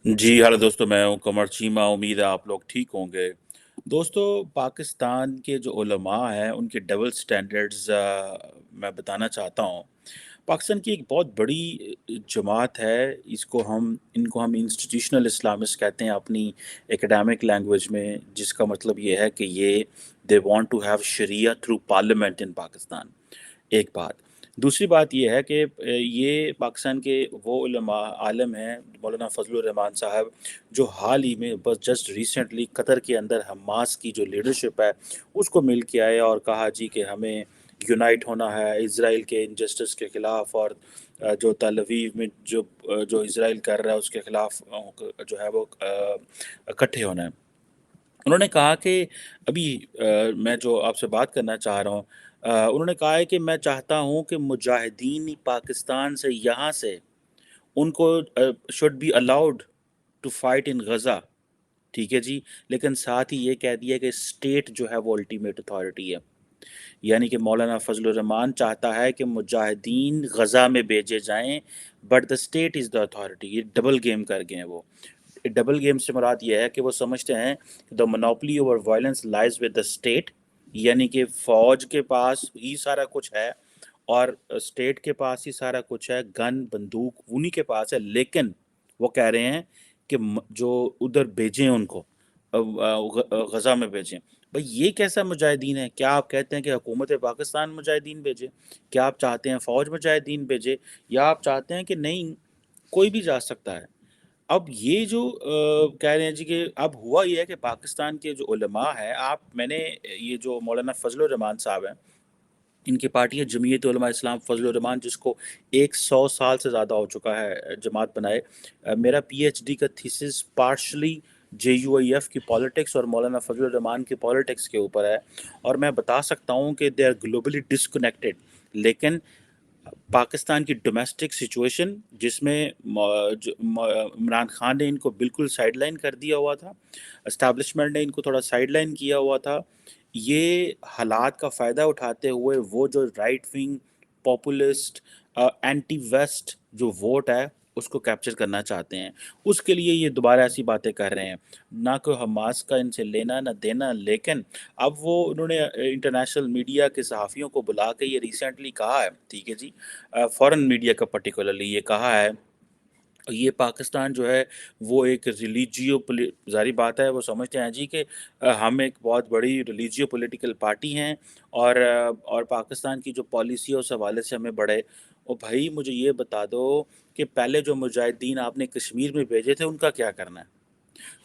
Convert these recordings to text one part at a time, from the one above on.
जी hello दोस्तों, मैं हूं कमर चीमा। उम्मीद है आप लोग ठीक होंगे। दोस्तों, पाकिस्तान के जो उलमा हैं उनके डबल स्टैंडर्ड्स मैं बताना चाहता हूं। पाकिस्तान की एक बहुत बड़ी जमात है। इनको हम इंस्टीट्यूशनल इस्लामिस्ट कहते हैं अपनी एकेडमिक लैंग्वेज में, जिसका मतलब ये है कि ये they want to have sharia through parliament in Pakistan. एक बात। दूसरी बात ये है कि ये पाकिस्तान के वो उलमा आलम हैं, मौलाना फजलुर रहमान साहब, जो हाल ही में बस जस्ट रिसेंटली कतर के अंदर हमास की जो लीडरशिप है उसको मिल के आए और कहा जी कि हमें यूनाइट होना है इसराइल के इनजस्टिस के ख़िलाफ़, और जो तल अवीव में जो इसराइल कर रहा है उसके ख़िलाफ़ जो है वो इकट्ठे होना है। उन्होंने कहा कि अभी मैं जो आपसे बात करना चाह रहा हूँ, उन्होंने कहा है कि मैं चाहता हूँ कि मुजाहिदीन पाकिस्तान से यहाँ से उनको should be allowed to fight in Gaza. ठीक है जी। लेकिन साथ ही ये कह दिया कि स्टेट जो है वो अल्टीमेट अथॉरिटी है। यानी कि मौलाना फजलुर रहमान चाहता है कि मुजाहिदीन गज़ा में भेजे जाएं, but the state is the authority. ये डबल गेम कर गए हैं वो। डबल गेम से मुराद ये है कि वो समझते हैं the monopoly over violence lies with the state. यानी कि फ़ौज के पास ही सारा कुछ है और स्टेट के पास ही सारा कुछ है, गन बंदूक उन्हीं के पास है। लेकिन वो कह रहे हैं कि जो उधर भेजें उनको, गज़ा में भेजें। भाई ये कैसा मुजाहिदीन है? क्या आप कहते हैं कि हुकूमत पाकिस्तान मुजाहिदीन भेजे? क्या आप चाहते हैं फ़ौज मुजाहिदीन भेजे, या आप चाहते हैं कि नहीं, कोई भी जा सकता है? अब ये जो कह रहे हैं जी कि अब हुआ ये है कि पाकिस्तान के जो उलमा है, आप मैंने ये जो मौलाना फजल रहमान साहब हैं, इनकी पार्टी है जमीयत उलमा इस्लाम फजल रहमान, जिसको 100 साल से ज़्यादा हो चुका है जमात बनाए। मेरा पीएचडी का थीसिस पार्शली JUIF की पॉलिटिक्स और मौलाना फजल रहमान की पॉलिटिक्स के ऊपर है, और मैं बता सकता हूँ कि दे आर ग्लोबली डिस्कनेक्टेड। लेकिन पाकिस्तान की डोमेस्टिक सिचुएशन, जिसमें इमरान खान ने इनको बिल्कुल साइडलाइन कर दिया हुआ था, एस्टैब्लिशमेंट ने इनको थोड़ा साइडलाइन किया हुआ था, ये हालात का फ़ायदा उठाते हुए वो जो right wing populist anti west जो वोट है उसको कैप्चर करना चाहते हैं। उसके लिए ये दोबारा ऐसी बातें कर रहे हैं। ना कोई हमास का इनसे लेना ना देना, लेकिन अब वो उन्होंने इंटरनेशनल मीडिया के सहाफ़ियों को बुला के ये रिसेंटली कहा है, ठीक है जी, फ़ॉरेन मीडिया का पर्टिकुलरली ये कहा है, ये पाकिस्तान जो है वो एक रिलीजियो पोलि ज़ाहिर बात है, वो समझते हैं जी कि हम एक बहुत बड़ी रिलीजियो पॉलिटिकल पार्टी हैं, और पाकिस्तान की जो पॉलिसी है उस हवाले से हमें बड़े। ओ भाई, मुझे ये बता दो कि पहले जो मुजाहिदीन आपने कश्मीर में भेजे थे उनका क्या करना है?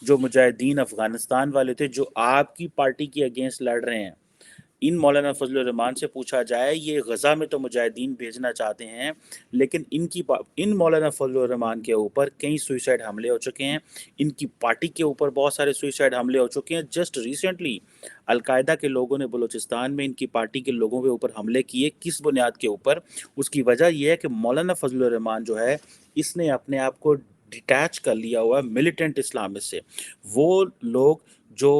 जो मुजाहिदीन अफ़गानिस्तान वाले थे जो आपकी पार्टी के अगेंस्ट लड़ रहे हैं, इन मौलाना फजल रहमान से पूछा जाए, ये गज़ा में तो मुजाहिदीन भेजना चाहते हैं, लेकिन इन मौलाना फजल रहमान के ऊपर कई सुइसाइड हमले हो चुके हैं। इनकी पार्टी के ऊपर बहुत सारे सुइसाइड हमले हो चुके हैं। जस्ट रिसेंटली अलकायदा के लोगों ने बलूचिस्तान में इनकी पार्टी के लोगों के ऊपर हमले किए। किस बुनियाद के ऊपर? उसकी वजह यह है कि मौलाना फजल रहमान जो है, इसने अपने आप को डिटैच कर लिया हुआ है मिलिटेंट इस्लामिस्ट से। वो लोग जो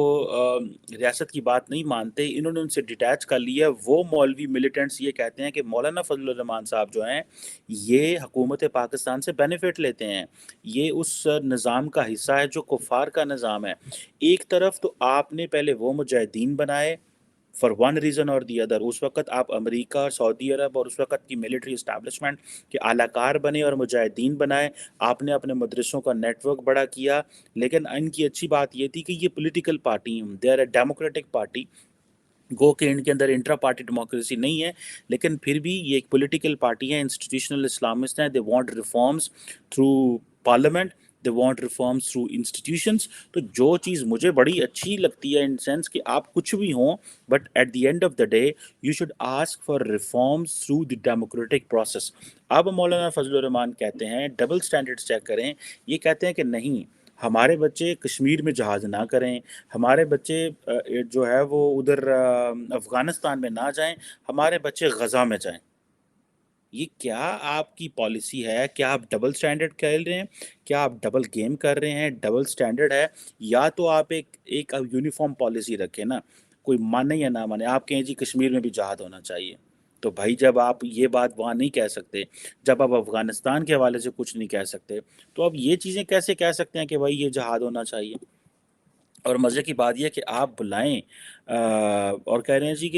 रियासत की बात नहीं मानते, इन्होंने उनसे डिटैच कर लिया है। वो मौलवी मिलिटेंट्स ये कहते हैं कि मौलाना फजल रहमान साहब जो हैं, ये हुकूमत पाकिस्तान से बेनिफिट लेते हैं। ये उस निज़ाम का हिस्सा है जो कुफ़ार का निज़ाम है। एक तरफ तो आपने पहले वो मुजाहिदीन बनाए फॉर वन रीज़न और दी अदर। उस वक़्त आप अमेरिका, सऊदी अरब और उस वक़्त की मिलिट्री एस्टैब्लिशमेंट के आलाकार बने और मुजाहिदीन बनाए। आपने अपने मदरसों का नेटवर्क बड़ा किया। लेकिन इनकी अच्छी बात ये थी कि ये political party, they are a democratic party. गो के इनके अंदर इंट्रा पार्टी डेमोक्रेसी नहीं है, लेकिन फिर भी ये एक पॉलिटिकल पार्टी है, इंस्टीट्यूशनल इस्लामिस्ट हैं। They want reforms through parliament, they want reforms through institutions. तो जो चीज़ मुझे बड़ी अच्छी लगती है इन सेंस कि आप कुछ भी हों, but at the end of the day you should ask for reforms through the democratic process. अब मौलाना फजल रहमान कहते हैं डबल स्टैंडर्ड्स चेक करें। ये कहते हैं कि नहीं, हमारे बच्चे कश्मीर में जहाज़ ना करें, हमारे बच्चे जो है वो उधर अफ़गानिस्तान में ना जाएं, हमारे बच्चे गज़ा में जाएं। ये क्या आपकी पॉलिसी है? क्या आप डबल स्टैंडर्ड खेल रहे हैं? क्या आप डबल गेम कर रहे हैं? डबल स्टैंडर्ड है, या तो आप एक एक यूनिफॉर्म पॉलिसी रखें ना। कोई माने या ना माने, आप कहें जी कश्मीर में भी जहाद होना चाहिए, تو بھائی جب آپ یہ بات وہاں نہیں کہہ سکتے، جب آپ افغانستان کے حوالے سے کچھ نہیں کہہ سکتے، تو اب یہ چیزیں کیسے کہہ سکتے ہیں کہ بھائی یہ جہاد ہونا چاہیے؟ اور مزے کی بات یہ ہے کہ آپ بلائیں اور کہہ رہے ہیں جی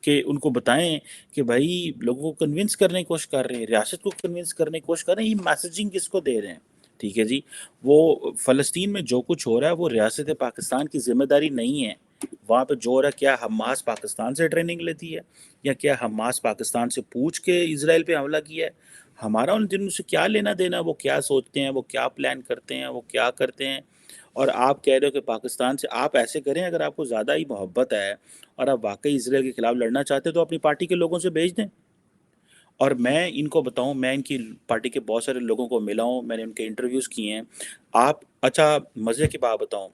کہ ان کو بتائیں کہ بھائی لوگوں کو کنونس کرنے کی کوشش کر رہے ہیں، ریاست کو کنونس کرنے کی کوشش کر رہے ہیں، یہ میسیجنگ کس کو دے رہے ہیں؟ ٹھیک ہے جی، وہ فلسطین میں جو کچھ ہو رہا ہے وہ ریاست پاکستان کی ذمہ داری نہیں ہے۔ وہاں پہ جو ہو رہا ہے، کیا حماس پاکستان سے ٹریننگ لیتی ہے، یا کیا حماس پاکستان سے پوچھ کے اسرائیل پہ حملہ کیا ہے؟ ہمارا ان دنوں سے کیا لینا دینا؟ وہ کیا سوچتے ہیں، وہ کیا پلان کرتے ہیں، وہ کیا کرتے ہیں؟ اور آپ کہہ رہے ہو کہ پاکستان سے آپ ایسے کریں، اگر آپ کو زیادہ ہی محبت ہے اور آپ واقعی اسرائیل کے خلاف لڑنا چاہتے ہیں تو اپنی پارٹی کے لوگوں سے بھیج دیں۔ اور میں ان کو بتاؤں، میں ان کی پارٹی کے بہت سارے لوگوں کو ملا ہوں، میں نے ان کے انٹرویوز کیے ہیں۔ آپ اچھا مزے کی بات بتاؤں،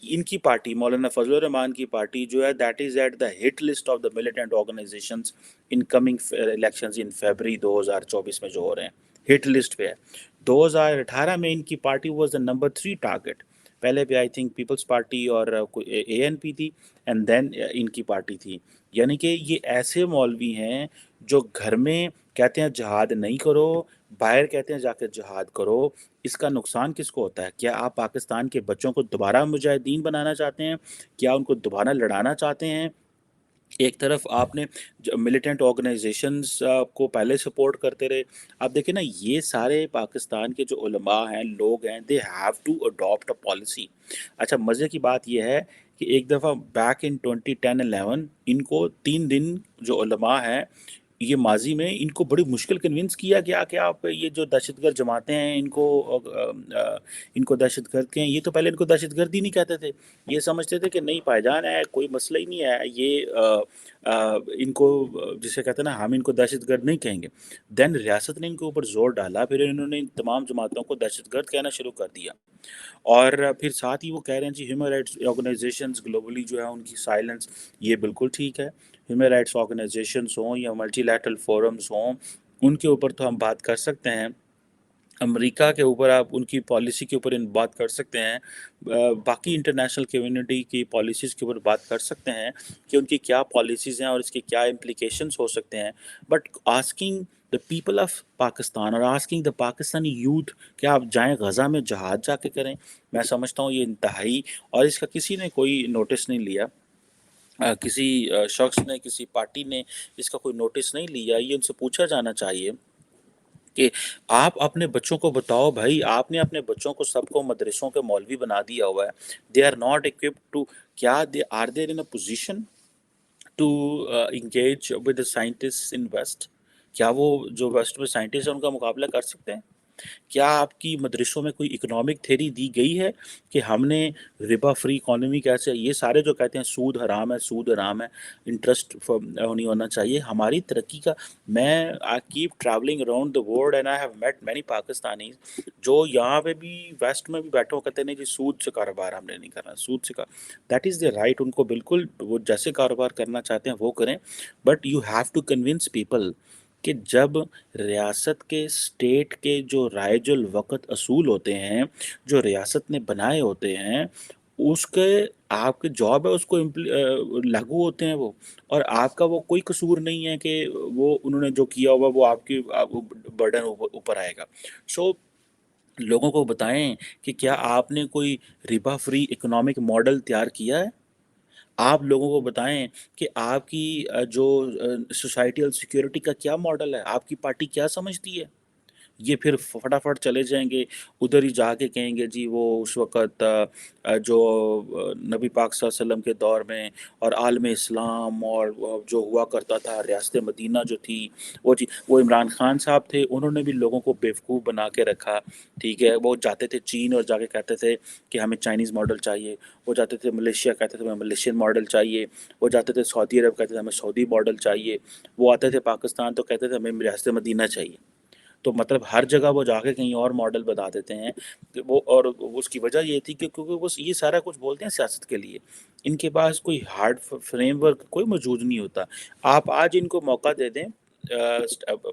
ان کی پارٹی مولانا فضل الرحمان کی پارٹی جو ہے that is at the hit list of the militant organizations in coming elections in February 2024 میں جو ہو رہے ہیں، ہٹ لسٹ پہ ہے۔ 2018 میں ان کی party was the number 3 target, پہلے بھی آئی تھنک پیپلز پارٹی اور اے این پی تھی، اینڈ دین ان کی پارٹی تھی۔ یعنی کہ یہ ایسے مولوی ہیں جو گھر میں کہتے ہیں جہاد نہیں کرو، باہر کہتے ہیں جا کے جہاد کرو۔ اس کا نقصان کس کو ہوتا ہے؟ کیا آپ پاکستان کے بچوں کو دوبارہ مجاہدین بنانا چاہتے ہیں؟ کیا ان کو دوبارہ لڑانا چاہتے ہیں؟ ایک طرف آپ نے ملیٹنٹ آرگنائزیشنز کو پہلے سپورٹ کرتے رہے، آپ دیکھیں نا یہ سارے پاکستان کے جو علماء ہیں، لوگ ہیں، they have to adopt a policy. اچھا مزے کی بات یہ ہے کہ ایک دفعہ بیک ان 2010-11 ان کو 3 دن جو علماء ہیں، یہ ماضی میں ان کو بڑی مشکل کنونس کیا گیا کہ آپ یہ جو دہشت گرد جماعتیں ہیں ان کو دہشت گرد کہیں۔ یہ تو پہلے ان کو دہشت گرد ہی نہیں کہتے تھے، یہ سمجھتے تھے کہ نہیں پائی جان ہے، کوئی مسئلہ ہی نہیں ہے، یہ ان کو جسے کہتے ہیں نا ہم ان کو دہشت گرد نہیں کہیں گے۔ دین ریاست نے ان کے اوپر زور ڈالا، پھر انہوں نے ان تمام جماعتوں کو دہشت گرد کہنا شروع کر دیا۔ اور پھر ساتھ ہی وہ کہہ رہے ہیں جی ہیومن رائٹس آرگنائزیشنز گلوبلی جو ہے ان کی سائلنس، یہ بالکل ٹھیک ہے۔ ہیومن رائٹس آرگنائزیشنز ہوں یا ملٹی لیٹرل فورمز ہوں، ان کے اوپر تو ہم بات کر سکتے ہیں، امریکہ کے اوپر آپ ان کی پالیسی کے اوپر بات کر سکتے ہیں، باقی انٹرنیشنل کمیونٹی کی پالیسیز کے اوپر بات کر سکتے ہیں کہ ان کی کیا پالیسیز ہیں اور اس کے کیا امپلیکیشنز ہو سکتے ہیں، but asking the people of Pakistan اور آسکنگ دا پاکستانی یوتھ کہ آپ جائیں غزہ میں جہاد جا کے کریں، میں سمجھتا ہوں یہ انتہائی، اور اس کا کسی نے کوئی نوٹس نہیں لیا، کسی شخص نے، کسی پارٹی نے اس کا کوئی نوٹس نہیں لیا۔ یہ ان سے پوچھا جانا چاہیے کہ آپ اپنے بچوں کو بتاؤ بھائی، آپ نے اپنے بچوں کو سب کو مدرسوں کے مولوی بنا دیا ہوا ہے، they are not equipped to, کیا they are there in a position to engage with the scientist in west? کیا وہ جو ویسٹ میں سائنٹسٹ ہیں ان کا مقابلہ کر سکتے ہیں؟ کیا آپ کی مدرسوں میں کوئی اکنامک تھیری دی گئی ہے کہ ہم نے ربا فری اکانومی کیسے؟ یہ سارے جو کہتے ہیں سود حرام ہے، سود حرام ہے، انٹرسٹ نہیں ہونا چاہیے ہماری ترقی کا۔ میں I keep travelling around the world and I have met many Pakistanis جو یہاں پہ بھی ویسٹ میں بھی بیٹھے ہو کہتے ہیں نہیں جی سود سے کاروبار ہم نے نہیں کرنا، سود سے دیٹ از دا رائٹ، ان کو بالکل وہ جیسے کاروبار کرنا چاہتے ہیں وہ کریں، but you have to convince people کہ جب ریاست کے اسٹیٹ کے جو رائج الوقت اصول ہوتے ہیں، جو ریاست نے بنائے ہوتے ہیں، اس کے آپ کے جاب ہے اس کو لاگو ہوتے ہیں وہ، اور آپ کا وہ کوئی قصور نہیں ہے کہ وہ انہوں نے جو کیا ہوا وہ آپ کی برڈن اوپر آئے گا۔ سو لوگوں کو بتائیں کہ کیا آپ نے کوئی ربا فری اکنامک ماڈل تیار کیا ہے؟ آپ لوگوں کو بتائیں کہ آپ کی جو سوسائٹیل سیکیورٹی کا کیا ماڈل ہے، آپ کی پارٹی کیا سمجھتی ہے؟ یہ پھر فٹافٹ چلے جائیں گے ادھر ہی جا کے کہیں گے جی وہ اس وقت جو نبی پاک صلی اللہ علیہ وسلم کے دور میں اور عالم اسلام اور جو ہوا کرتا تھا ریاست مدینہ جو تھی وہ جی وہ عمران خان صاحب تھے، انہوں نے بھی لوگوں کو بیوقوف بنا کے رکھا۔ ٹھیک ہے، وہ جاتے تھے چین اور جا کے کہتے تھے کہ ہمیں چائنیز ماڈل چاہیے، وہ جاتے تھے ملیشیا کہتے تھے ہمیں ملیشین ماڈل چاہیے، وہ جاتے تھے سعودی عرب کہتے تھے ہمیں سعودی ماڈل چاہیے، وہ آتے تھے پاکستان تو کہتے تھے ہمیں ریاست مدینہ چاہیے۔ تو مطلب ہر جگہ وہ جا کے کہیں اور ماڈل بتا دیتے ہیں کہ وہ، اور اس کی وجہ یہ تھی کہ کیونکہ وہ یہ سارا کچھ بولتے ہیں سیاست کے لیے، ان کے پاس کوئی ہارڈ فریم ورک کوئی موجود نہیں ہوتا۔ آپ آج ان کو موقع دے دیں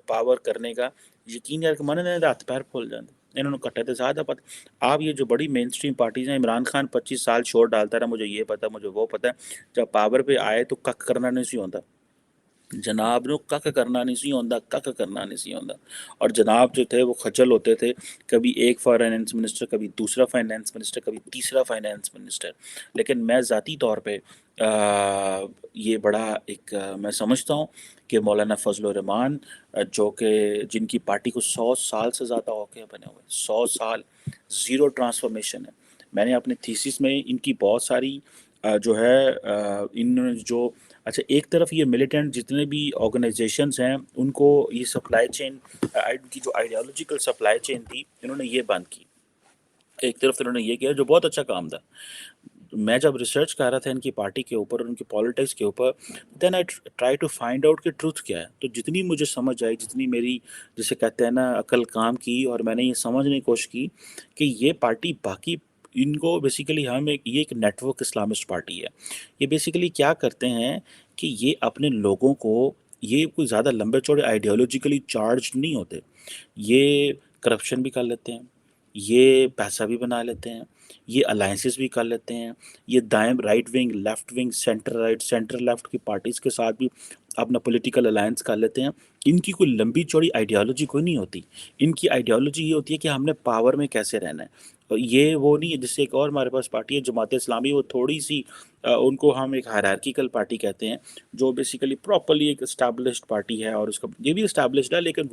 پاور کرنے کا، یقین یار کہ من ہاتھ پیر پھول جاتے انہوں نے کٹے تھے زیادہ پتہ۔ آپ یہ جو بڑی مین سٹریم پارٹیز ہیں، عمران خان 25 سال شور ڈالتا رہا مجھے یہ پتہ مجھے وہ پتہ، جب پاور پہ آئے تو کک کرنا نہیں سی ہوتا، जनाब ਨੂੰ ਕੱਖ ਕਰਨਾ नहीं सी आंदा, ਕੱਖ करना नहीं सी आंदा। और जनाब जो थे वो खचल होते थे, कभी एक फाइनेंस मिनिस्टर, कभी दूसरा फाइनेंस मिनिस्टर, कभी तीसरा फाइनेंस मिनिस्टर। लेकिन मैं ज़ाती तौर पे ये बड़ा एक मैं समझता हूँ कि मौलाना फजल रहमान जो कि जिनकी पार्टी को 100 साल से ज़्यादा हो गए बने हुए, 100 साल ज़ीरो ट्रांसफॉर्मेशन है। मैंने अपने थीसिस में इनकी बहुत सारी जो है इन जो अच्छा एक तरफ ये मिलिटेंट जितने भी ऑर्गेनाइजेशंस हैं उनको ये सप्लाई चेन की जो आइडियोलॉजिकल सप्लाई चेन थी इन्होंने ये बंद की। एक तरफ तो इन्होंने ये किया जो बहुत अच्छा काम था। मैं जब रिसर्च कर रहा था इनकी पार्टी के ऊपर और उनकी पॉलिटिक्स के ऊपर, then I try to find out कि ट्रुथ क्या है। तो जितनी मुझे समझ आई, जितनी मेरी जिसे कहते हैं ना अकल काम की, और मैंने ये समझने की कोशिश की कि ये पार्टी बाकी इनको बेसिकली हम एक ये एक नेटवर्क इस्लामिस्ट पार्टी है। ये बेसिकली क्या करते हैं कि ये अपने लोगों को ये कोई ज़्यादा लंबे चौड़े आइडियोलॉजिकली चार्ज नहीं होते। ये करप्शन भी कर लेते हैं, ये पैसा भी बना लेते हैं, ये अलायंसेस भी कर लेते हैं, ये दाएं right wing, left wing, centre right, centre left की पार्टीज़ के साथ भी अपना पॉलिटिकल अलायंस कर लेते हैं। इनकी कोई लंबी चौड़ी आइडियोलॉजी कोई नहीं होती। इनकी आइडियोलॉजी ये होती है कि हमने पावर में कैसे रहना है। और ये वो नहीं है जैसे एक और हमारे पास पार्टी है जमात इस्लामी, वो थोड़ी सी उनको हम एक हायरार्किकल पार्टी कहते हैं, जो बेसिकली प्रॉपरली एक इस्टेब्लिश्ड पार्टी है, और उसका ये भी इस्टेब्लिश्ड है, लेकिन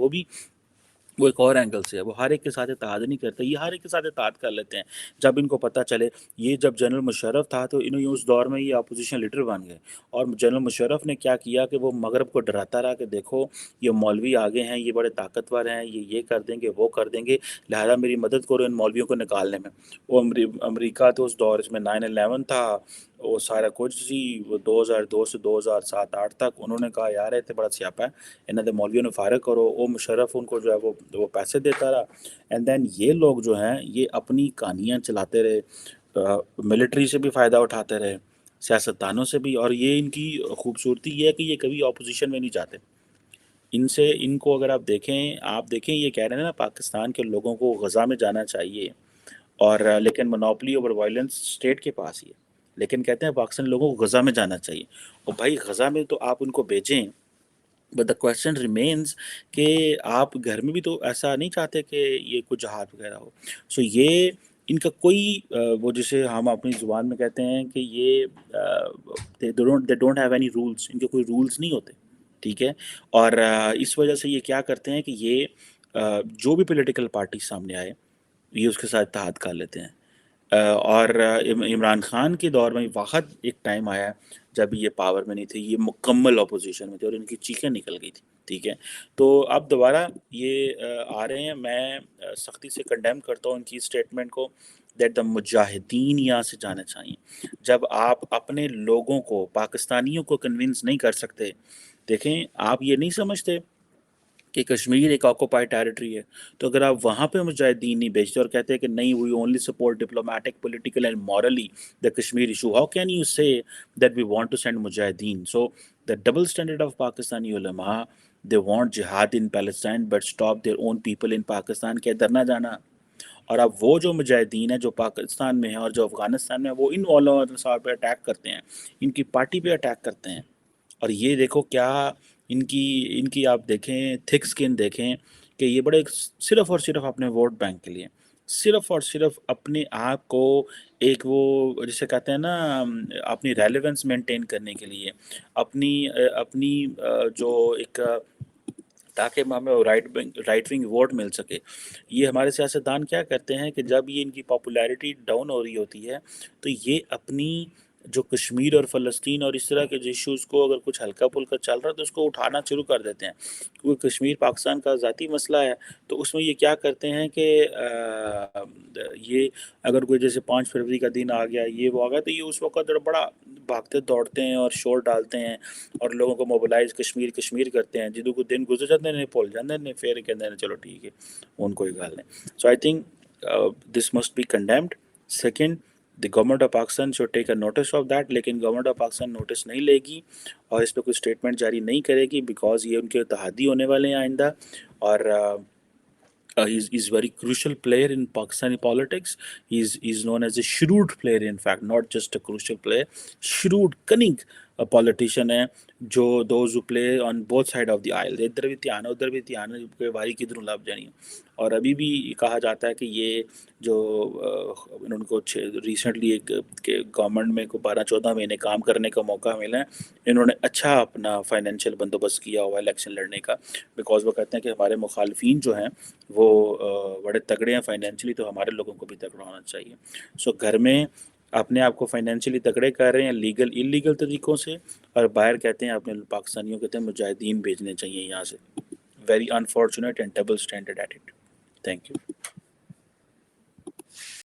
वो एक और एंगल से है। वो हर एक के साथ इत्तेहाद नहीं करते, ये हर एक के साथ इत्तेहाद कर लेते हैं जब इनको पता चले। ये जब जनरल मुशर्रफ था तो इन्होंने उस दौर में ये अपोजिशन लीडर बन गए, और जनरल मुशर्रफ ने क्या किया कि वो मगरब को डराता रहा कि देखो ये मौलवी आगे हैं, ये बड़े ताकतवर हैं, ये कर देंगे, वो कर देंगे, लिहाजा मेरी मदद करो इन मौलवियों को निकालने में। वो अमरीका तो उस दौर में 9/11 था, वो सारा कुछ जी, वो 2002 से 2007-8 तक उन्होंने कहा यार ये तो बड़ा स्यापा है, इन्होंने मौलवियों ने फारग करो। वो मुशर्रफ उनको जो है वो पैसे देता रहा। एंड देन ये लोग जो हैं ये अपनी कहानियाँ चलाते रहे, मिलिट्री से भी फ़ायदा उठाते रहे, सियासतदानों से भी। और ये इनकी खूबसूरती ये है कि ये कभी अपोजिशन में नहीं जाते। इनसे इनको अगर आप देखें ये कह रहे हैं ना पाकिस्तान के लोगों को गज़ा में जाना चाहिए, और लेकिन मोनोपोली ओवर वायलेंस स्टेट के पास ही है, लेकिन कहते हैं पाकिस्तान लोगों को गज़ा में जाना चाहिए। और भाई गज़ा में तो आप उनको भेजें, बट द क्वेश्चन रिमेन्स कि आप घर में भी तो ऐसा नहीं चाहते कि ये कुछ जहाद वगैरह हो। सो ये इनका कोई वो जिसे हम अपनी ज़ुबान में कहते हैं कि ये they don't have any rules, इनके कोई रूल्स नहीं होते, ठीक है। और इस वजह से ये क्या करते हैं कि ये जो भी पॉलिटिकल पार्टी सामने आए ये उसके साथ इत्तेहाद कर लेते हैं। और इमरान खान के दौर में वाक़द एक टाइम आया जब ये पावर में नहीं थे, ये मुकम्मल अपोजिशन में थे और इनकी चीखें निकल गई थी, ठीक है। तो अब दोबारा ये आ रहे हैं। मैं सख्ती से कंडेम करता हूँ उनकी स्टेटमेंट को, दैट द मुजाहिदीन यहाँ से जाना चाहिए। जब आप अपने लोगों को, पाकिस्तानियों को कन्विंस नहीं कर सकते, देखें आप ये नहीं समझते कि कश्मीर एक ऑक्यूपाइड टेरिटरी है, तो अगर आप वहाँ पे मुजाहिदीन नहीं भेजते और कहते हैं कि नहीं we only support diplomatic, political and morally the Kashmir issue, how can you say that we want to send mujahideen? So the double standard of Pakistani उलमा, they want jihad in Palestine but stop their own people in Pakistan के इधर ना जाना। और अब वो जो मुजाहिदीन है जो पाकिस्तान में है और जो अफ़गानिस्तान में है, वो इन वालों साहब पे अटैक करते हैं, इनकी पार्टी पे अटैक करते हैं। और ये देखो क्या इनकी इनकी आप देखें थिक स्किन देखें कि ये बड़े सिर्फ़ और सिर्फ़ अपने वोट बैंक के लिए, सिर्फ़ और सिर्फ़ अपने आप को एक वो जिसे कहते हैं ना अपनी रेलेवेंस मेंटेन करने के लिए, अपनी जो एक ताकि हमें राइट विंग वोट मिल सके। ये हमारे सियासतदान क्या करते हैं कि जब ये इनकी पॉपुलैरिटी डाउन हो रही होती है, तो ये अपनी जो कश्मीर और फ़लस्तीन और इस तरह के जो इश्यूज़ को अगर कुछ हल्का-फुल्का चल रहा है तो उसको उठाना शुरू कर देते हैं। क्योंकि कश्मीर पाकिस्तान का ज़ाती मसला है, तो उसमें ये क्या करते हैं कि ये अगर कोई जैसे 5 फरवरी का दिन आ गया, ये वो आ गया, तो ये उस वक़्त बड़ा भागते दौड़ते हैं और शोर डालते हैं और लोगों को मोबिलाइज़ कश्मीर कश्मीर करते हैं। ਜਦੋਂ ਕੋਈ ਦਿਨ ਗੁਜ਼ਰ ਜਾਂਦੇ ਨੇ ਭੁੱਲ ਜਾਂਦੇ ਨੇ, ਫਿਰ ਕਹਿੰਦੇ ਨੇ ਚਲੋ ठीक है ਹੁਣ कोई गल नहीं। So I think this must be condemned. Second, the government of Pakistan should take a notice of that, लेकिन गवर्नमेंट ऑफ पाकिस्तान नोटिस नहीं लेगी और इस पर कोई स्टेटमेंट जारी नहीं करेगी, बिकॉज ये उनके तहादी होने वाले हैं आइंदा। और he's very crucial player in Pakistani politics. He's known as a shrewd player, in fact, not just a crucial player, shrewd, cunning politician ہیں جو those who play on both side of the oil, ادھر بھی تھیانا ادھر بھی تھیانا کہ واری کدھروں لب جانی. اور ابھی بھی کہا جاتا ہے کہ یہ جو ان کو ریسنٹلی ایک کہ گورنمنٹ میں کو 12-14 مہینے کام کرنے کا موقع ملا ہے، انہوں نے اچھا اپنا فائنینشیل بندوبست کیا ہوا ہے الیکشن لڑنے کا، بیکاز وہ کہتے ہیں کہ ہمارے مخالفین جو ہیں وہ بڑے تگڑے ہیں فائنینشلی، تو ہمارے لوگوں کو بھی تگڑا ہونا چاہیے. سو گھر میں اپنے آپ کو فائنینشلی تگڑے کر رہے ہیں لیگل انلیگل طریقوں سے، اور باہر کہتے ہیں اپنے پاکستانیوں کہتے ہیں مجاہدین بھیجنے چاہیے یہاں سے. Very unfortunate and double standard attitude. Thank you.